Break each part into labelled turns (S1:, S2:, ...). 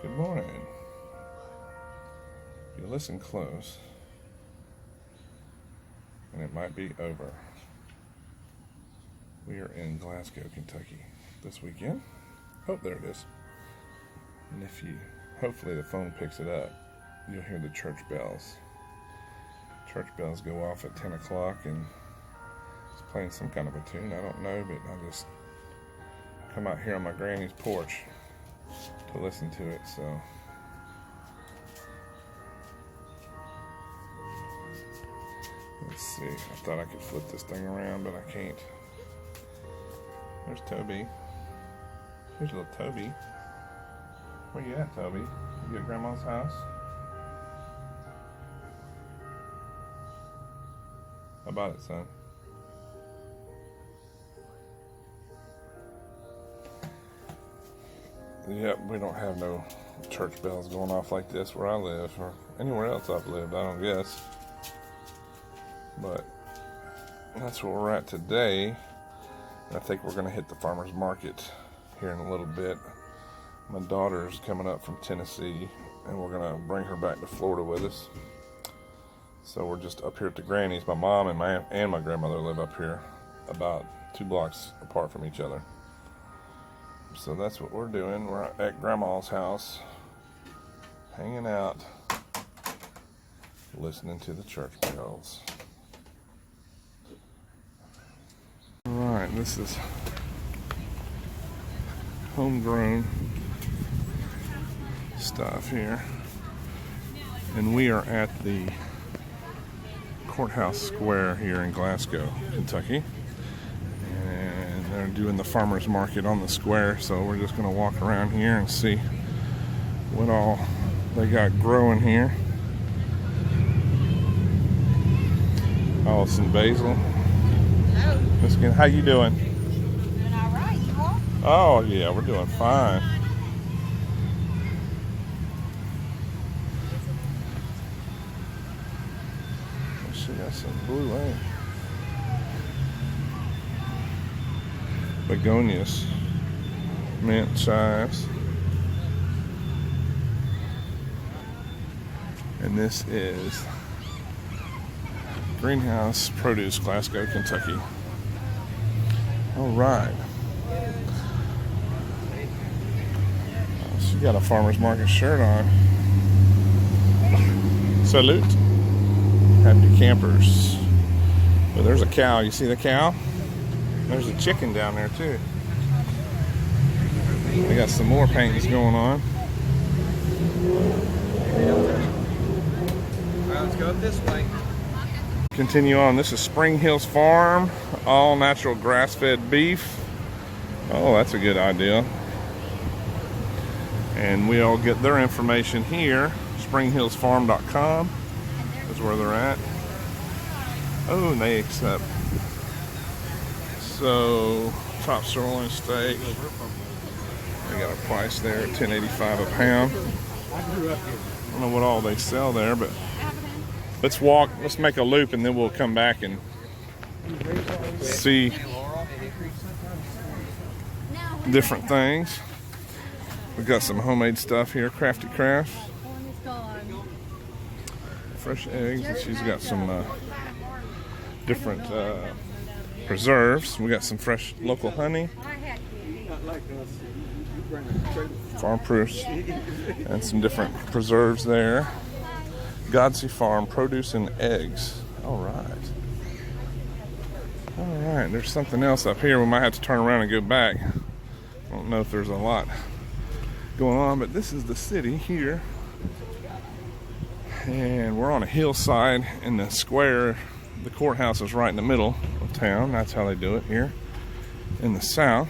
S1: Good morning. If you listen close, and it might be over. We are in Glasgow, Kentucky this weekend. Oh, there it is. And hopefully the phone picks it up, you'll hear the church bells. Church bells go off at 10 o'clock and it's playing some kind of a tune. I don't know, but I just come out here on my granny's porch to listen to it, so. Let's see, I thought I could flip this thing around, but I can't. There's Toby. Here's little Toby. Where you at, Toby? You at Grandma's house? How about it, son? Yep, we don't have no church bells going off like this where I live, or anywhere else I've lived, I don't guess. But that's where we're at today. I think we're going to hit the farmer's market here in a little bit. My daughter's coming up from Tennessee, and we're going to bring her back to Florida with us. So we're just up here at the granny's. My mom and my grandmother live up here, about 2 blocks apart from each other. So that's what we're doing. We're at Grandma's house, hanging out, listening to the church bells. Alright, this is homegrown stuff here. And we are at the courthouse square here in Glasgow, Kentucky. And they're doing the farmer's market on the square, so we're just going to walk around here and see what all they got growing here. Oh, some basil.
S2: Hello.
S1: Miss Kim, how you doing?
S2: Doing all right. You all?
S1: Oh, yeah, we're doing fine. She got some blue, eh? Begonias, mint chives. And this is Greenhouse Produce, Glasgow, Kentucky. All right. She got a farmer's market shirt on. Salute. Happy campers. Well, there's a cow. You see the cow? There's a chicken down there too. We got some more paintings going on.
S3: Alright, let's go up this way.
S1: Continue on. This is Spring Hills Farm, all natural grass-fed beef. Oh, that's a good idea. And we all get their information here. SpringHillsFarm.com is where they're at. Oh, and they accept. So, top sirloin steak. They got a price there, $10.85 a pound. I don't know what all they sell there, but let's walk, let's make a loop, and then we'll come back and see different things. We've got some homemade stuff here, Crafty Crafts. Fresh eggs, and she's got some different preserves. We got some fresh local honey, farm proofs, and some different preserves there. Godsey Farm Produce and Eggs. All right. There's something else up here. We might have to turn around and go back. I don't know if there's a lot going on, but this is the city here. And we're on a hillside in the square. The courthouse is right in the middle of town. That's how they do it here in the south.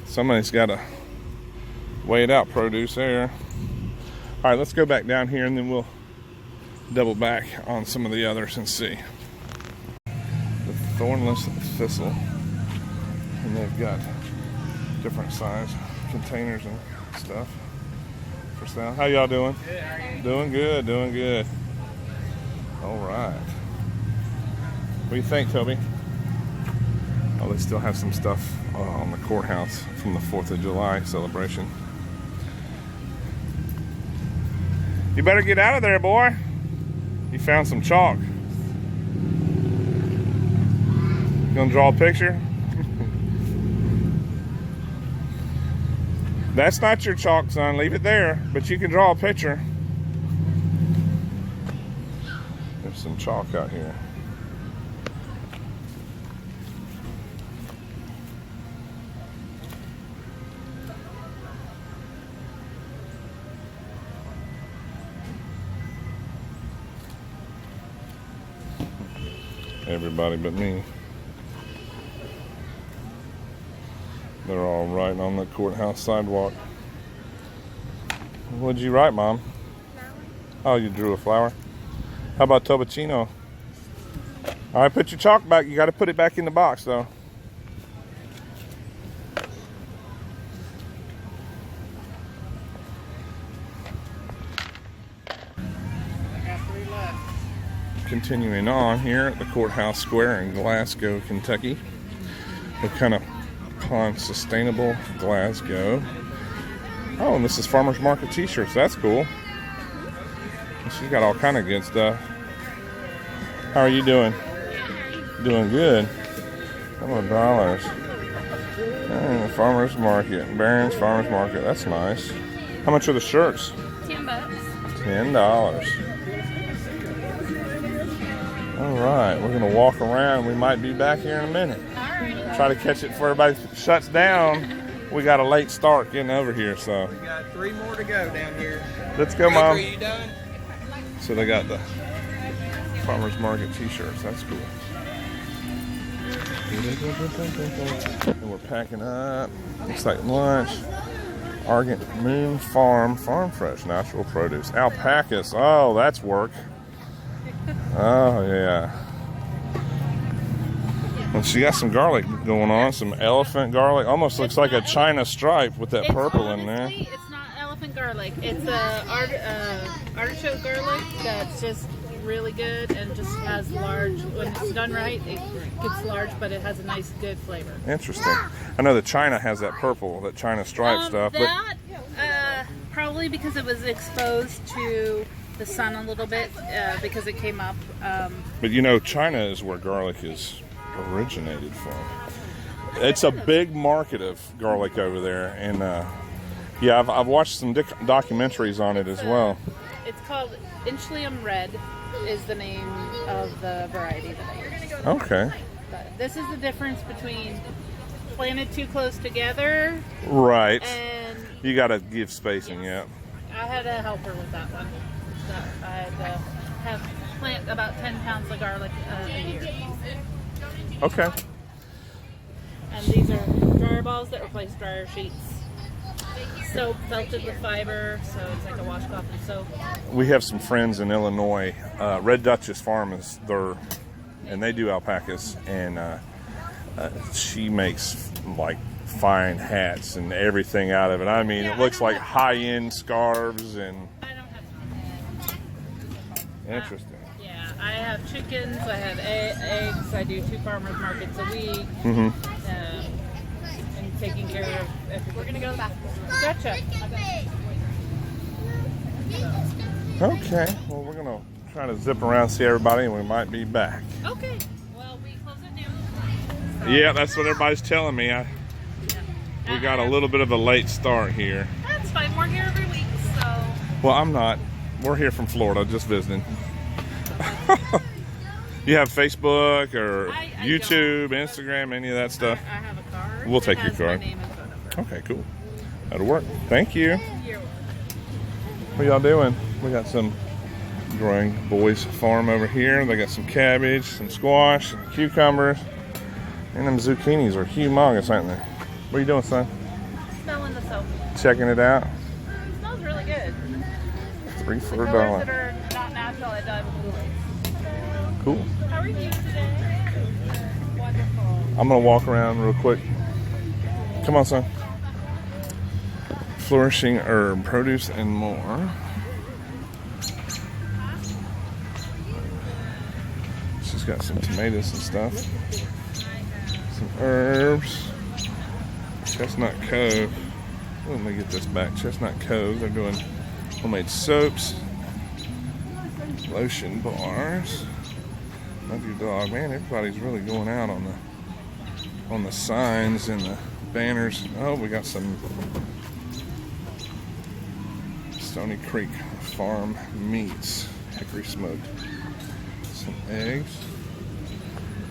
S1: Somebody's got to weigh it out produce there. All right, let's go back down here and then we'll double back on some of the others and see. The thornless thistle. And they've got different size containers and stuff for sale. How y'all doing?
S3: Good, how are you?
S1: Doing good, doing good. All right. What do you think, Toby? Oh, they still have some stuff on the courthouse from the 4th of July celebration. You better get out of there, boy. You found some chalk. You gonna draw a picture? That's not your chalk, son. Leave it there. But you can draw a picture. There's some chalk out here. Everybody but me. They're all writing on the courthouse sidewalk. What'd you write, Mom?
S2: Flower.
S1: Oh, you drew a flower. How about Tobacino? All right, put your chalk back. You got to put it back in the box, though.
S3: I got 3 left.
S1: Continuing on here at the Courthouse Square in Glasgow, Kentucky. We're kind of on Sustainable Glasgow. Oh, and this is Farmers Market t-shirts. That's cool. She's got all kind of good stuff. How are you doing? Doing good. Couple of dollars. And Farmers Market. Barron's Farmers Market. That's nice. How much are the shirts?
S2: $10.
S1: $10. All right, we're gonna walk around. We might be back here in a minute.
S2: Alrighty.
S1: Try to catch it before everybody shuts down. We got a late start getting over here, so
S3: We got 3 more to go down here.
S1: let's go,
S3: Baker,
S1: Mom.
S3: you done?
S1: So they got the Farmers Market t-shirts. That's cool. And we're packing up. Looks like lunch. Argent Moon Farm Fresh Natural Produce. Alpacas. Oh, that's work. Oh, yeah. And she got some garlic going on, some elephant garlic. Almost looks like a China stripe with that purple in there.
S4: Honestly, it's not elephant garlic. It's artichoke garlic that's just really good and just has large, when it's done right, it gets large, but it has a nice, good flavor.
S1: Interesting. I know that China has that purple, that China stripe stuff. But
S4: Probably because it was exposed to the sun a little bit because it came up.
S1: But you know, China is where garlic is originated from. It's a big market of garlic over there, and yeah, I've watched some documentaries on it as well.
S4: It's called Inchlium Red is the name of the variety that I use.
S1: Okay.
S4: But this is the difference between planted too close together
S1: Right.
S4: and
S1: You got to give spacing, yeah.
S4: I had a helper with that one. So I had to plant about 10 pounds of garlic a year.
S1: Okay.
S4: And these are dryer balls that replace dryer sheets. Soap felted with fiber, so it's like a washcloth and soap.
S1: We have some friends in Illinois. Red Duchess Farm is their, and they do alpacas, and she makes like fine hats and everything out of it. I mean, it looks like high-end scarves and.
S4: I don't have
S1: Interesting.
S4: Yeah, I have chickens, I have eggs, I do 2 farmers markets a week.
S1: Mm-hmm.
S4: And taking care of everything. We're gonna go to the bathroom. Gotcha.
S1: Okay. Well, we're gonna try to zip around, see everybody, and we might be back.
S4: Okay. Well, we close at noon. So,
S1: Yeah, that's what everybody's telling me. We got a little bit of a late start here.
S4: That's fine. We're here every week, so.
S1: Well, I'm not. We're here from Florida, just visiting. You have Facebook or
S4: I
S1: YouTube, Instagram, any of that stuff?
S4: I have a card.
S1: We'll take
S4: It
S1: your
S4: has my
S1: card.
S4: name and phone number.
S1: Okay, cool. That'll work. Thank you.
S4: You're welcome.
S1: What y'all doing? We got some growing boys farm over here. They got some cabbage, some squash, some cucumbers, and them zucchinis are humongous, aren't they? What are you doing, son?
S4: Smelling the soap.
S1: Checking it out.
S4: It smells really good.
S1: 3 for
S4: The
S1: a
S4: colors that
S1: dollar.
S4: are not natural, I dye with blue lights.
S1: Cool.
S4: How are you today? Wonderful.
S1: I'm gonna walk around real quick. Come on, son. Flourishing herb, produce, and more. She's got some tomatoes and stuff. Some herbs. Chestnut Cove. Let me get this back. Chestnut Cove. They're doing homemade soaps. Lotion bars. Love your dog. Man, everybody's really going out on the signs and the banners. Oh, we got some Stony Creek Farm meats. Hickory smoked. Some eggs.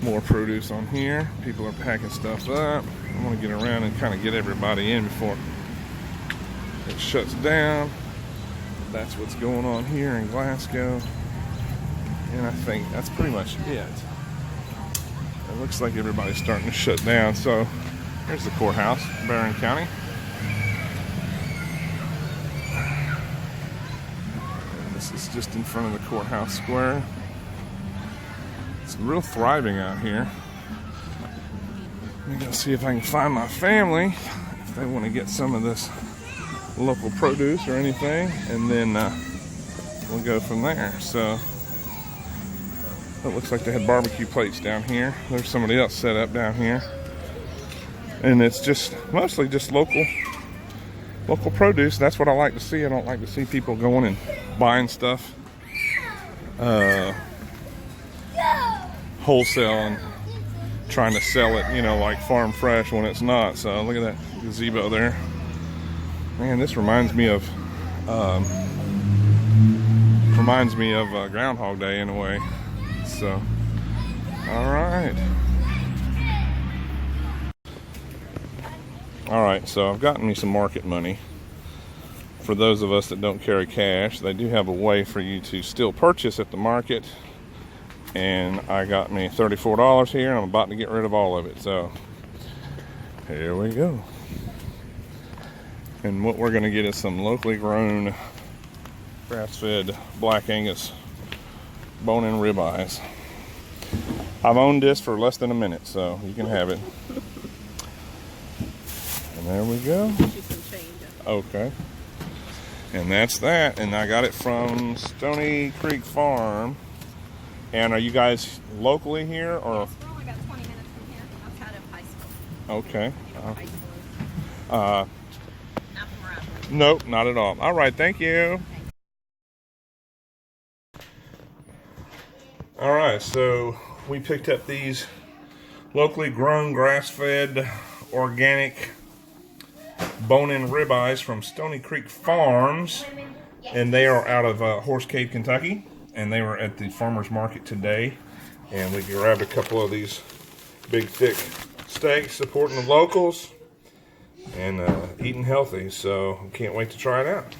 S1: More produce on here. People are packing stuff up. I want to get around and kind of get everybody in before it shuts down. That's what's going on here in Glasgow. And I think that's pretty much it. It looks like everybody's starting to shut down. So here's the courthouse, Barron County. And this is just in front of the courthouse square. It's real thriving out here. I'm gonna see if I can find my family if they want to get some of this local produce or anything, and then we'll go from there. So it looks like they had barbecue plates down here. There's somebody else set up down here, and it's just mostly just local produce. That's what I like to see. I don't like to see people going and buying stuff wholesale and trying to sell it, you know, like farm fresh when it's not. So look at that gazebo there. Man, this reminds me of Groundhog Day in a way. So, all right. So I've gotten me some market money. For those of us that don't carry cash, they do have a way for you to still purchase at the market. And I got me $34 here, and I'm about to get rid of all of it. So here we go. And what we're going to get is some locally grown grass-fed Black Angus bone-in ribeyes. I've owned this for less than a minute, so you can have it. And there we go. Okay. And that's that. And I got it from Stony Creek Farm. And are you guys locally here, or?
S2: Yes, we're only got 20 minutes from here, outside of high school.
S1: Okay.
S2: High school. Not from around here.
S1: Nope, not at all. All right, thank you. All right, so we picked up these locally grown, grass-fed, organic bone-in ribeyes from Stony Creek Farms, and they are out of Horse Cave, Kentucky. And they were at the farmer's market today, and we grabbed a couple of these big thick steaks, supporting the locals and eating healthy. So can't wait to try it out.